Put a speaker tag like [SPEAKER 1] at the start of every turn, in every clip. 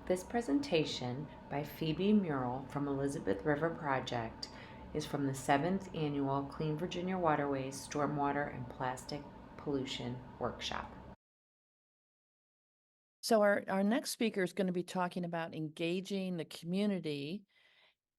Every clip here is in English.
[SPEAKER 1] This presentation by Phoebe Murrell from Elizabeth River Project is from the 7th Annual Clean Virginia Waterways Stormwater and Plastic Pollution Workshop.
[SPEAKER 2] So our next speaker is going to be talking about engaging the community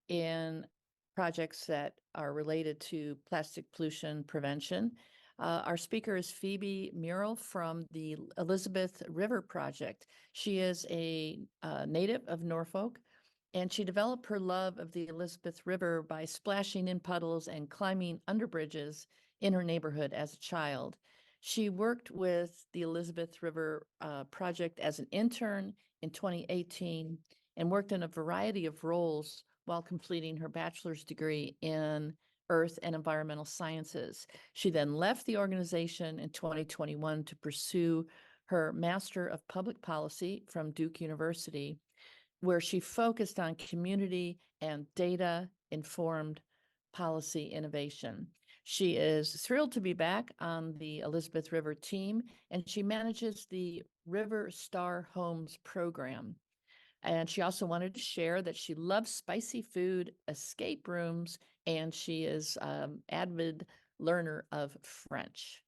[SPEAKER 2] in projects that are related to plastic pollution prevention. Our speaker is Phoebe Murrell from the Elizabeth River Project. She is a native of Norfolk, and she developed her love of the Elizabeth River by splashing in puddles and climbing under bridges in her neighborhood as a child. She worked with the Elizabeth River Project as an intern in 2018 and worked in a variety of roles while completing her bachelor's degree in earth and environmental sciences. She then left the organization in 2021 to pursue her Master of Public Policy from Duke University, where she focused on community and data-informed policy innovation. She is thrilled to be back on the Elizabeth River team, and she manages the River Star Homes program. And she also wanted to share that she loves spicy food, escape rooms, and she is avid learner of French.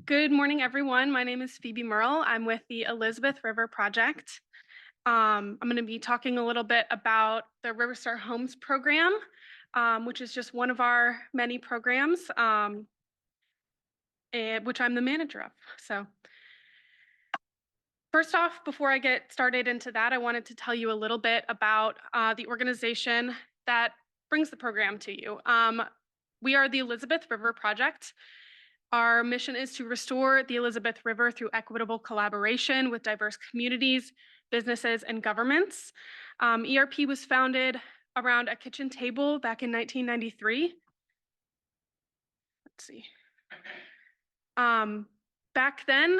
[SPEAKER 3] Good morning, everyone. My name is Phoebe Murrell. I'm with the Elizabeth River Project. I'm going to be talking a little bit about the River Star Homes program, which is just one of our many programs, which I'm the manager of. So first off, before I get started into that, I wanted to tell you a little bit about the organization that brings the program to you. We are the Elizabeth River Project. Our mission is to restore the Elizabeth River through equitable collaboration with diverse communities, businesses, and governments. ERP was founded around a kitchen table back in 1993. Let's see. Back then,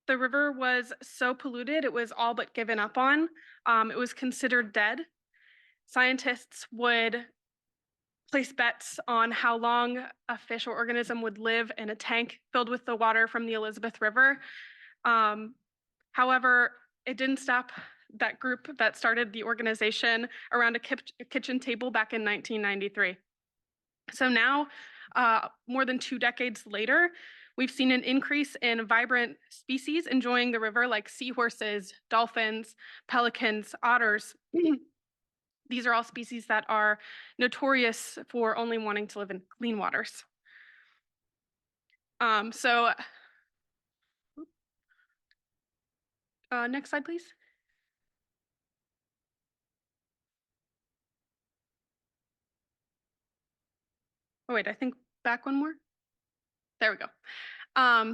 [SPEAKER 3] the river was so polluted, it was all but given up on. It was considered dead. Scientists would place bets on how long a fish or organism would live in a tank filled with the water from the Elizabeth River. However, it didn't stop that group that started the organization around a kitchen table back in 1993. So now, more than 2 decades later, we've seen an increase in vibrant species enjoying the river like seahorses, dolphins, pelicans, otters. These are all species that are notorious for only wanting to live in clean waters. Next slide, please. Oh, wait, I think back one more. There we go.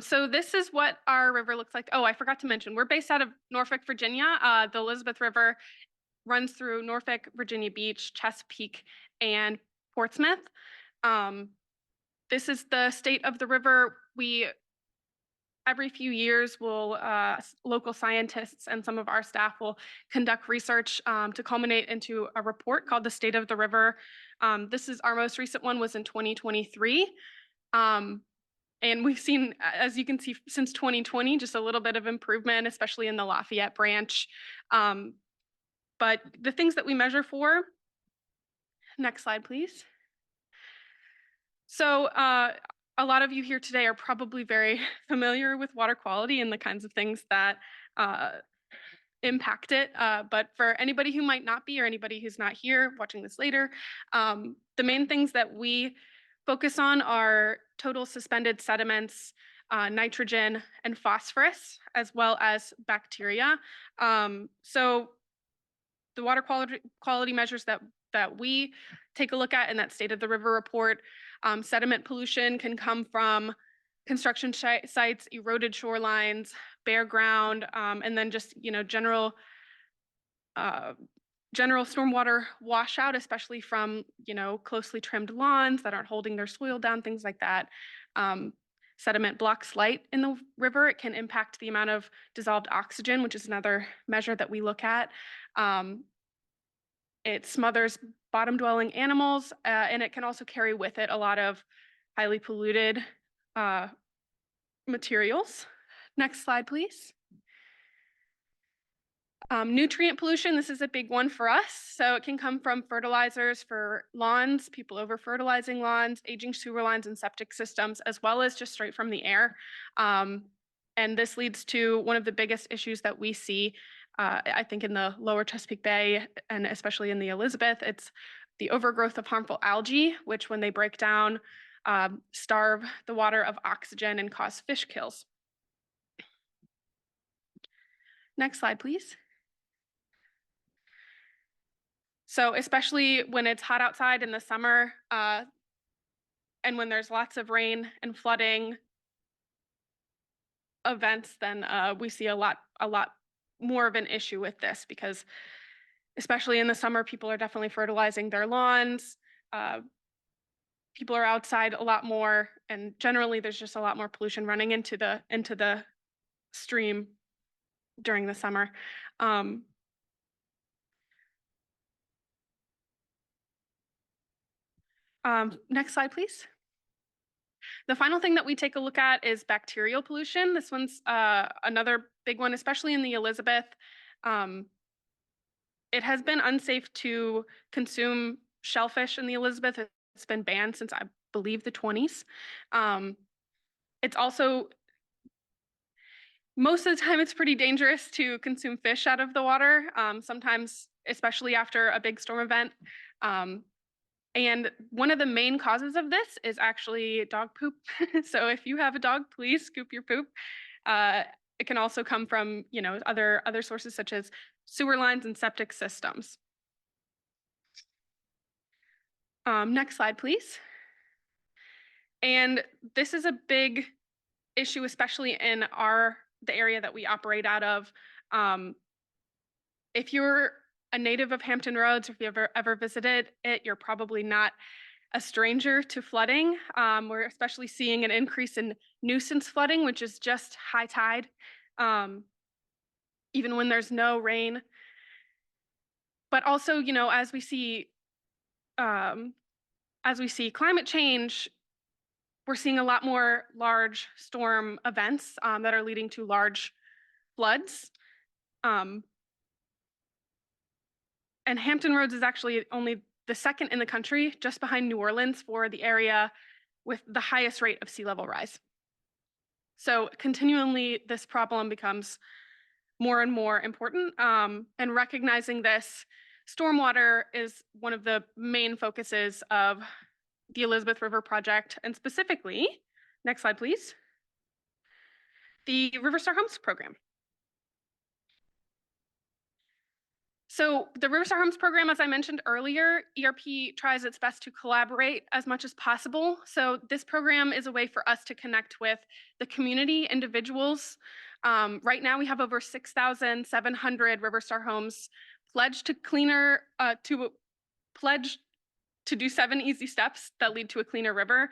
[SPEAKER 3] So this is what our river looks like. Oh, I forgot to mention, we're based out of Norfolk, Virginia. The Elizabeth River runs through Norfolk, Virginia Beach, Chesapeake, and Portsmouth. This is the state of the river. Every few years, local scientists and some of our staff will conduct research to culminate into a report called the State of the River. This is our most recent one was in 2023. And we've seen, as you can see, since 2020, just a little bit of improvement, especially in the Lafayette branch. But the things that we measure for, next slide, please. So a lot of you here today are probably very familiar with water quality and the kinds of things that impact it. But for anybody who might not be, or anybody who's not here watching this later, the main things that we focus on are total suspended sediments, nitrogen, and phosphorus, as well as bacteria. So the water quality measures that we take a look at in that State of the River report, sediment pollution can come from construction sites, eroded shorelines, bare ground, and then just general stormwater washout, especially from closely trimmed lawns that aren't holding their soil down, things like that. Sediment blocks light in the river. It can impact the amount of dissolved oxygen, which is another measure that we look at. It smothers bottom-dwelling animals, and it can also carry with it a lot of highly polluted materials. Next slide, please. Nutrient pollution, this is a big one for us. So it can come from fertilizers for lawns, people over fertilizing lawns, aging sewer lines and septic systems, as well as just straight from the air. And this leads to one of the biggest issues that we see, I think, in the lower Chesapeake Bay and especially in the Elizabeth. It's the overgrowth of harmful algae, which when they break down, starve the water of oxygen and cause fish kills. Next slide, please. So especially when it's hot outside in the summer, and when there's lots of rain and flooding events, then we see a lot more of an issue with this, because especially in the summer, people are definitely fertilizing their lawns. People are outside a lot more, and generally there's just a lot more pollution running into the stream during the summer. Next slide, please. The final thing that we take a look at is bacterial pollution. This one's another big one, especially in the Elizabeth. It has been unsafe to consume shellfish in the Elizabeth. It's been banned since, I believe, the 20s. It's also, most of the time, it's pretty dangerous to consume fish out of the water, sometimes, especially after a big storm event. And one of the main causes of this is actually dog poop. So if you have a dog, please scoop your poop. It can also come from, other sources such as sewer lines and septic systems. Next slide, please. And this is a big issue, especially in the area that we operate out of. If you're a native of Hampton Roads, or if you've ever visited it, you're probably not a stranger to flooding. We're especially seeing an increase in nuisance flooding, which is just high tide, even when there's no rain. But also, as we see climate change, we're seeing a lot more large storm events that are leading to large floods. And Hampton Roads is actually only the second in the country, just behind New Orleans, for the area with the highest rate of sea level rise. So continually, this problem becomes more and more important. And recognizing this, stormwater is one of the main focuses of the Elizabeth River Project, and specifically, next slide, please, the Riverstar Homes program. So the Riverstar Homes program, as I mentioned earlier, ERP tries its best to collaborate as much as possible. So this program is a way for us to connect with the community, individuals. Right now we have over 6,700 Riverstar Homes pledged to do 7 easy steps that lead to a cleaner river.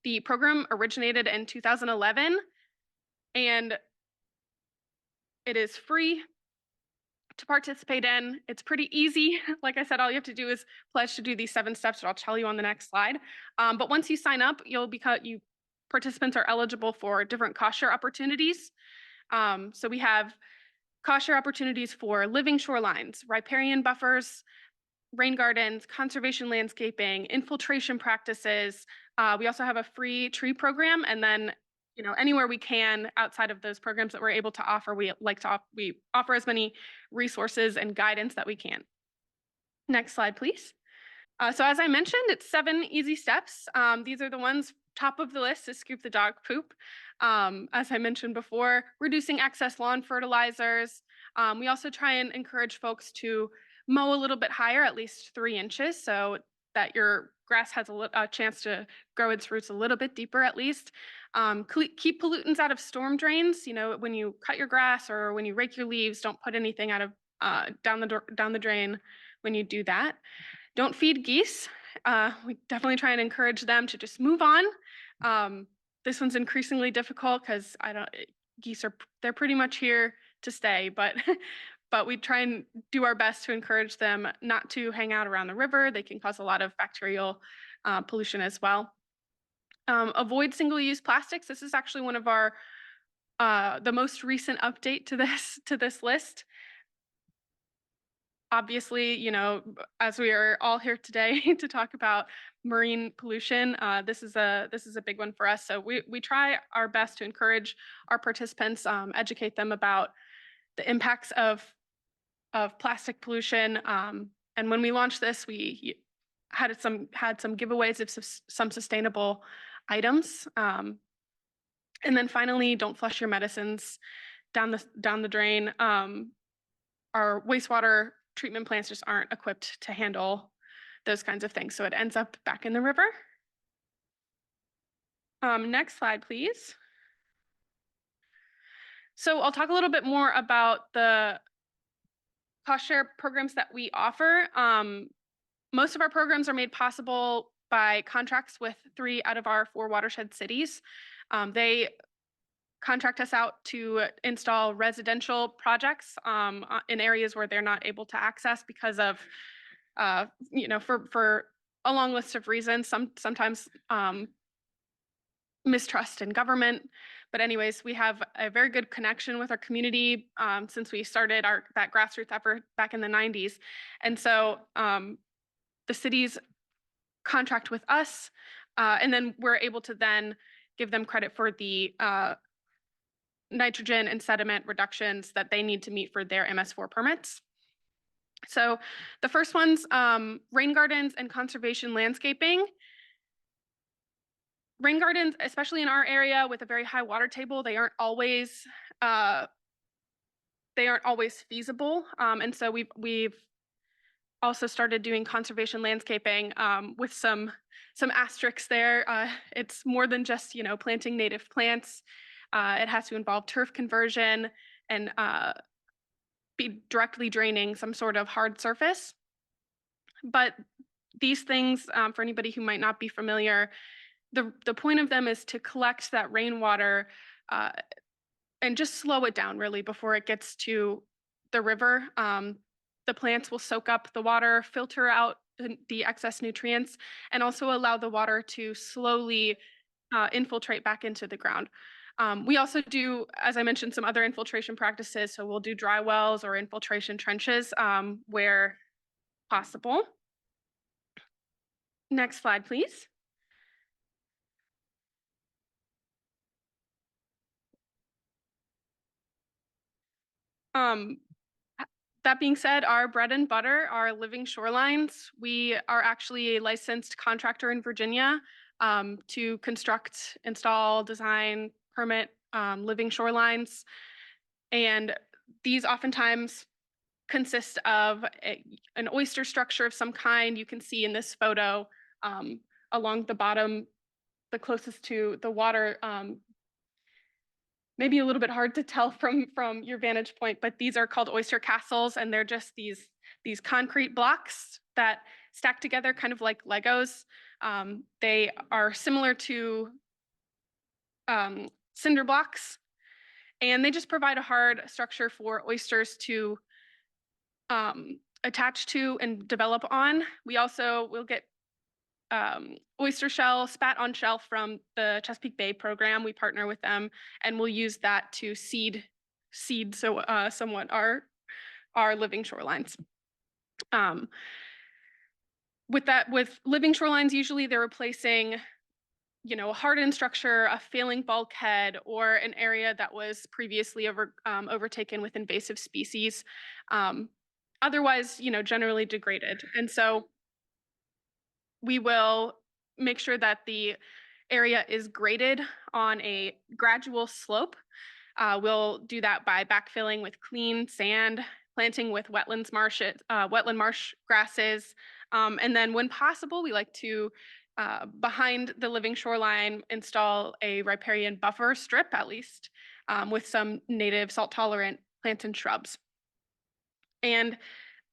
[SPEAKER 3] The program originated in 2011, and it is free to participate in. It's pretty easy. Like I said, all you have to do is pledge to do these 7 steps that I'll tell you on the next slide. But once you sign up, participants are eligible for different cost share opportunities. So we have cost share opportunities for living shorelines, riparian buffers, rain gardens, conservation landscaping, infiltration practices. We also have a free tree program, and then anywhere we can outside of those programs that we're able to offer, we offer as many resources and guidance that we can. Next slide, please. So as I mentioned, it's 7 easy steps. These are the ones top of the list is scoop the dog poop. As I mentioned before, reducing excess lawn fertilizers. We also try and encourage folks to mow a little bit higher, at least 3 inches, so that your grass has a chance to grow its roots a little bit deeper at least. Keep pollutants out of storm drains. When you cut your grass or when you rake your leaves, don't put anything out of down the drain when you do that. Don't feed geese. We definitely try and encourage them to just move on. This one's increasingly difficult because geese they're pretty much here to stay, but but we try and do our best to encourage them not to hang out around the river. They can cause a lot of bacterial pollution as well. Avoid single-use plastics. This is actually one of our the most recent update to this list. obviously, as we are all here today to talk about marine pollution, this is a big one for us. So we try our best to encourage our participants, educate them about the impacts of plastic pollution. And when we launched this, we had some giveaways of some sustainable items. And then finally, don't flush your medicines down the drain. Our wastewater treatment plants just aren't equipped to handle those kinds of things, so it ends up back in the river. Next slide, please. So I'll talk a little bit more about the cost share programs that we offer. Most of our programs are made possible by contracts with 3 out of our 4 watershed cities. They contract us out to install residential projects in areas where they're not able to access because of, for a long list of reasons. Sometimes mistrust in government. But anyways, we have a very good connection with our community since we started that grassroots effort back in the 90s. And so the cities contract with us, and then we're able to then give them credit for the nitrogen and sediment reductions that they need to meet for their MS4 permits. So the first one's rain gardens and conservation landscaping. Rain gardens, especially in our area with a very high water table, they aren't always feasible. And so we've also started doing conservation landscaping with some asterisks there. It's more than just planting native plants. It has to involve turf conversion and be directly draining some sort of hard surface. But these things, for anybody who might not be familiar, the point of them is to collect that rainwater and just slow it down really before it gets to the river. The plants will soak up the water, filter out the excess nutrients, and also allow the water to slowly infiltrate back into the ground. We also do, as I mentioned, some other infiltration practices. So we'll do dry wells or infiltration trenches where possible. Next slide, please. That being said, our bread and butter are living shorelines. We are actually a licensed contractor in Virginia to construct, install, design, permit living shorelines. And these oftentimes consist of an oyster structure of some kind. You can see in this photo along the bottom, the closest to the water, maybe a little bit hard to tell from your vantage point, but these are called oyster castles, and they're just these concrete blocks that stack together kind of like Legos. They are similar to cinder blocks, and they just provide a hard structure for oysters to attach to and develop on. We also will get oyster shell spat on shelf from the Chesapeake Bay program. We partner with them, and we'll use that to seed somewhat our living shorelines. With living shorelines, usually they're replacing a hardened structure, a failing bulkhead, or an area that was previously overtaken with invasive species, otherwise generally degraded. And so we will make sure that the area is graded on a gradual slope. We'll do that by backfilling with clean sand, planting with wetland marsh grasses, and then when possible, we like to, behind the living shoreline, install a riparian buffer strip at least, with some native salt-tolerant plants and shrubs. And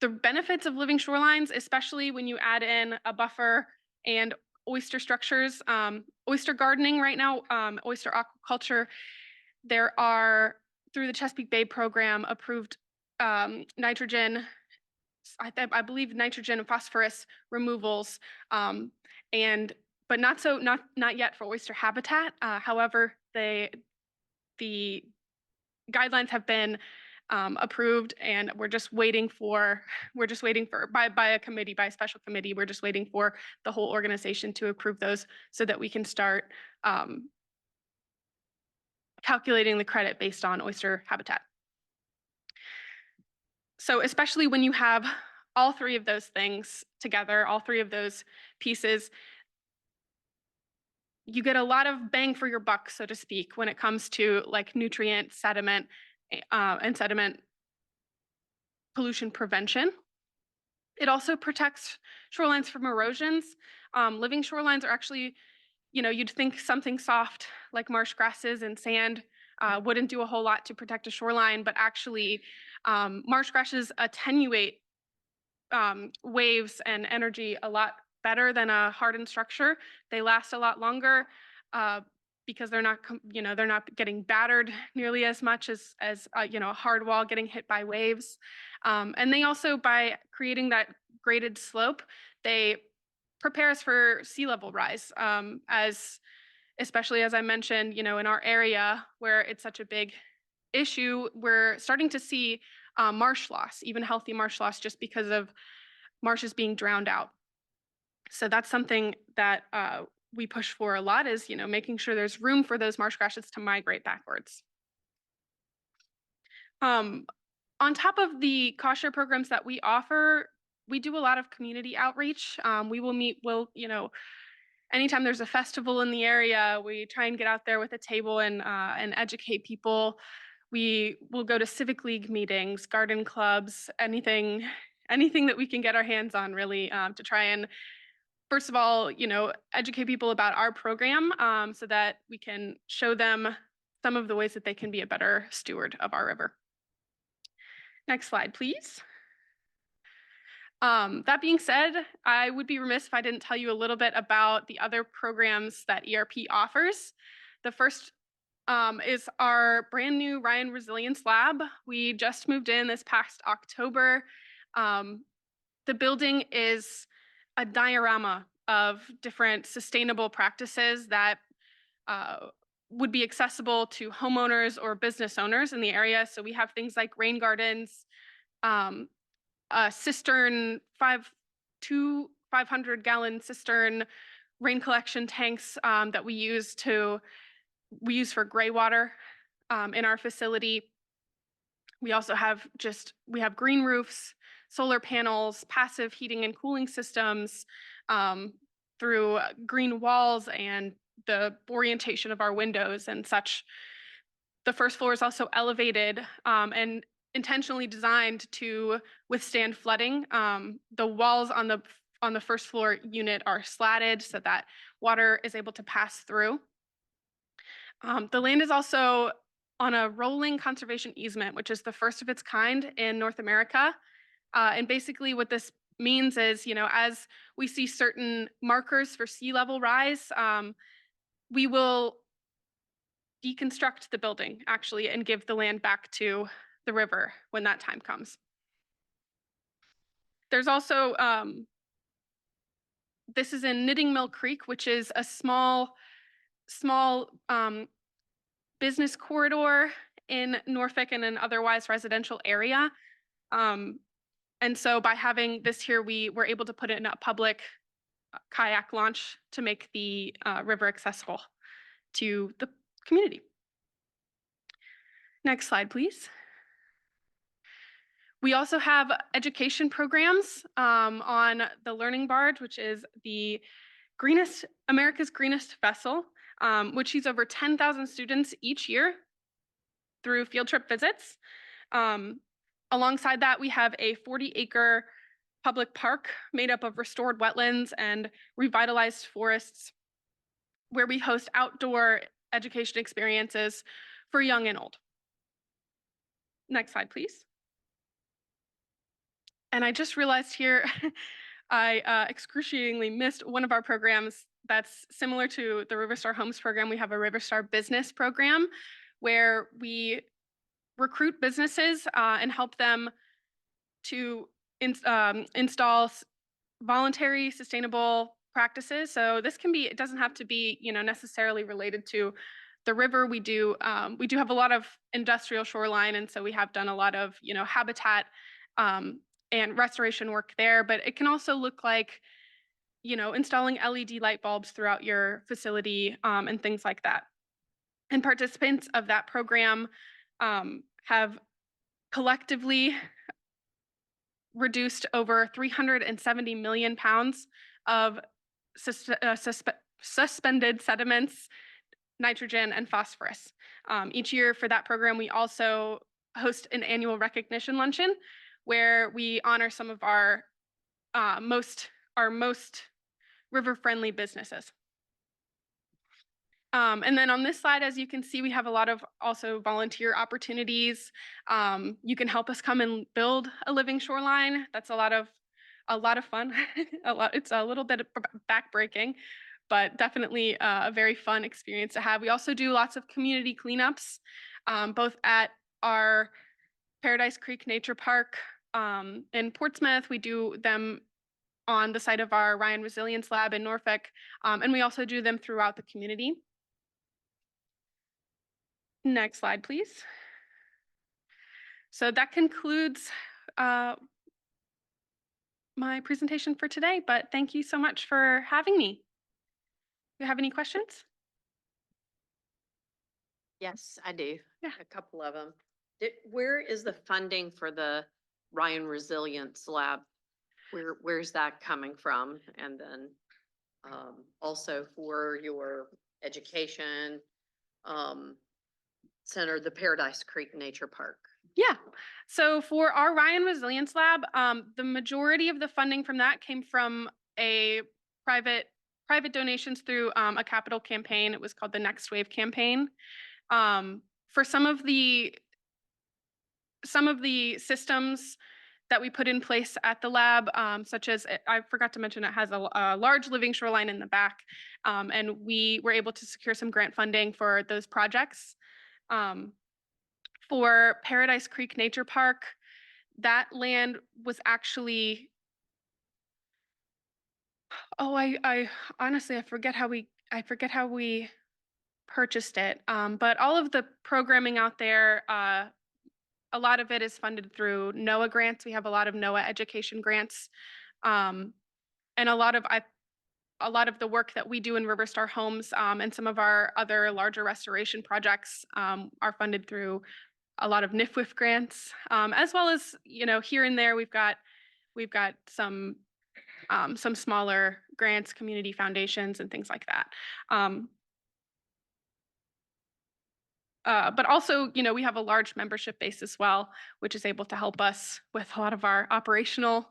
[SPEAKER 3] the benefits of living shorelines, especially when you add in a buffer and oyster structures, oyster gardening right now, oyster aquaculture, there are, through the Chesapeake Bay program, approved nitrogen, I believe nitrogen and phosphorus removals, but not yet for oyster habitat. However, the guidelines have been approved, and we're just waiting for by a committee, by a special committee. We're just waiting for the whole organization to approve those so that we can start calculating the credit based on oyster habitat. So especially when you have all three of those things together, all three of those pieces, you get a lot of bang for your buck, so to speak, when it comes to like nutrient, sediment, and sediment pollution prevention. It also protects shorelines from erosions. Living shorelines are actually, you'd think something soft like marsh grasses and sand wouldn't do a whole lot to protect a shoreline, but actually marsh grasses attenuate waves and energy a lot better than a hardened structure. They last a lot longer because they're not getting battered nearly as much as a hard wall getting hit by waves. And they also, by creating that graded slope, they prepare us for sea level rise. Especially as I mentioned, in our area where it's such a big issue, we're starting to see marsh loss, even healthy marsh loss, just because of marshes being drowned out. So that's something that we push for a lot, is making sure there's room for those marsh grasses to migrate backwards. On top of the cost share programs that we offer, we do a lot of community outreach. Anytime there's a festival in the area, we try and get out there with a table and educate people. We will go to civic league meetings, garden clubs, anything that we can get our hands on, really, to try and, first of all, educate people about our program so that we can show them some of the ways that they can be a better steward of our river. Next slide, please. That being said, I would be remiss if I didn't tell you a little bit about the other programs that ERP offers. The first is our brand new Ryan Resilience Lab. We just moved in this past October. The building is a diorama of different sustainable practices that would be accessible to homeowners or business owners in the area. So we have things like rain gardens, a cistern, 500-gallon cistern rain collection tanks that we use for gray water in our facility. We also have green roofs, solar panels, passive heating and cooling systems through green walls and the orientation of our windows and such. The first floor is also elevated and intentionally designed to withstand flooding. The walls on the first floor unit are slatted so that water is able to pass through. The land is also on a rolling conservation easement, which is the first of its kind in North America. And basically what this means is, as we see certain markers for sea level rise, we will deconstruct the building actually and give the land back to the river when that time comes. There's also, this is in Knitting Mill Creek, which is a small business corridor in Norfolk and an otherwise residential area. And so by having this here, we were able to put it in a public kayak launch to make the river accessible to the community. Next slide, please. We also have education programs on the Learning Barge, which is America's greenest vessel, which sees over 10,000 students each year through field trip visits. Alongside that, we have a 40-acre public park made up of restored wetlands and revitalized forests, where we host outdoor education experiences for young and old. Next slide, please. And I just realized here, I excruciatingly missed one of our programs that's similar to the Riverstar Homes program. We have a Riverstar Business program where we recruit businesses and help them to install voluntary sustainable practices. So this can be, it doesn't have to be, necessarily related to the river, we do have a lot of industrial shoreline, and so we have done a lot of, habitat and restoration work there. But it can also look like, installing LED light bulbs throughout your facility, and things like that. And participants of that program have collectively reduced over 370 million pounds of suspended sediments, nitrogen, and phosphorus. Each year for that program, we also host an annual recognition luncheon where we honor some of our most river-friendly businesses. And then on this slide, as you can see, we have a lot of also volunteer opportunities. You can help us come and build a living shoreline. That's a lot of fun. It's a little bit backbreaking, but definitely a very fun experience to have. We also do lots of community cleanups, both at our Paradise Creek Nature Park in Portsmouth. We do them on the site of our Ryan Resilience Lab in Norfolk, and we also do them throughout the community. Next slide, please. So that concludes my presentation for today, but thank you so much for having me. Do you have any questions?
[SPEAKER 4] Yes, I do.
[SPEAKER 3] Yeah.
[SPEAKER 4] A couple of them. Where is the funding for the Ryan Resilience Lab? Where's that coming from? And then also for your education center, the Paradise Creek Nature Park.
[SPEAKER 3] Yeah. So for our Ryan Resilience Lab, the majority of the funding from that came from a private donations through a capital campaign. It was called the Next Wave campaign. For some of the systems that we put in place at the lab, such as, I forgot to mention, it has a large living shoreline in the back, and we were able to secure some grant funding for those projects. For Paradise Creek Nature Park, that land was actually, I honestly, I forget how we purchased it. But all of the programming out there, a lot of it is funded through NOAA grants. We have a lot of NOAA education grants. And a lot of the work that we do in Riverstar Homes, and some of our other larger restoration projects, are funded through a lot of NIFWIF grants, as well as, here and there we've got some smaller grants, community foundations, and things like that. But also, we have a large membership base as well, which is able to help us with a lot of our operational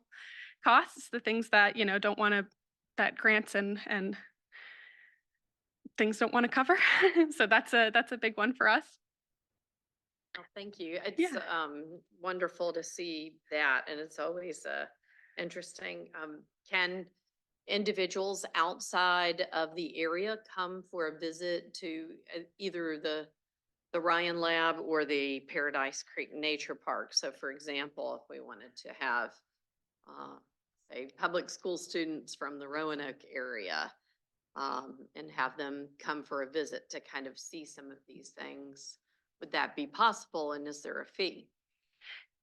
[SPEAKER 3] costs, the things that, that grants and things don't want to cover. So that's a big one for us.
[SPEAKER 4] Oh, thank you. It's wonderful to see that, and it's always interesting. Can individuals outside of the area come for a visit to either the Ryan Lab or the Paradise Creek Nature Park? So, for example, if we wanted to have, say, public school students from the Roanoke area, and have them come for a visit to kind of see some of these things, would that be possible, and is there a fee?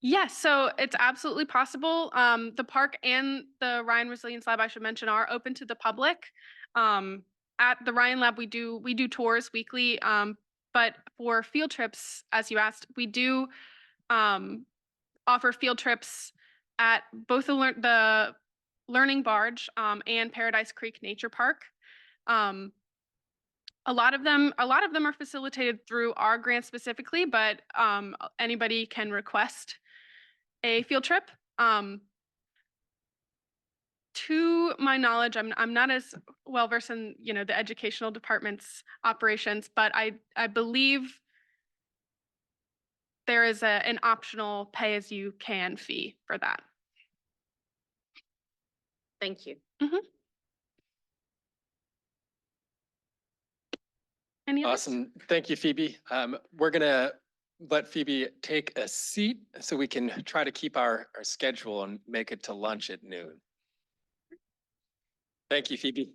[SPEAKER 3] Yes, so it's absolutely possible. The park and the Ryan Resilience Lab, I should mention, are open to the public. At the Ryan Lab, we do tours weekly, but for field trips, as you asked, we do offer field trips at both the Learning Barge and Paradise Creek Nature Park. A lot of them are facilitated through our grant specifically, but anybody can request a field trip. To my knowledge, I'm not as well versed in the educational department's operations, but I believe there is an optional pay-as-you-can fee for that.
[SPEAKER 4] Thank you.
[SPEAKER 3] Mm-hmm. Any others?
[SPEAKER 5] Awesome. Thank you, Phoebe. We're going to let Phoebe take a seat so we can try to keep our schedule and make it to lunch at noon. Thank you, Phoebe.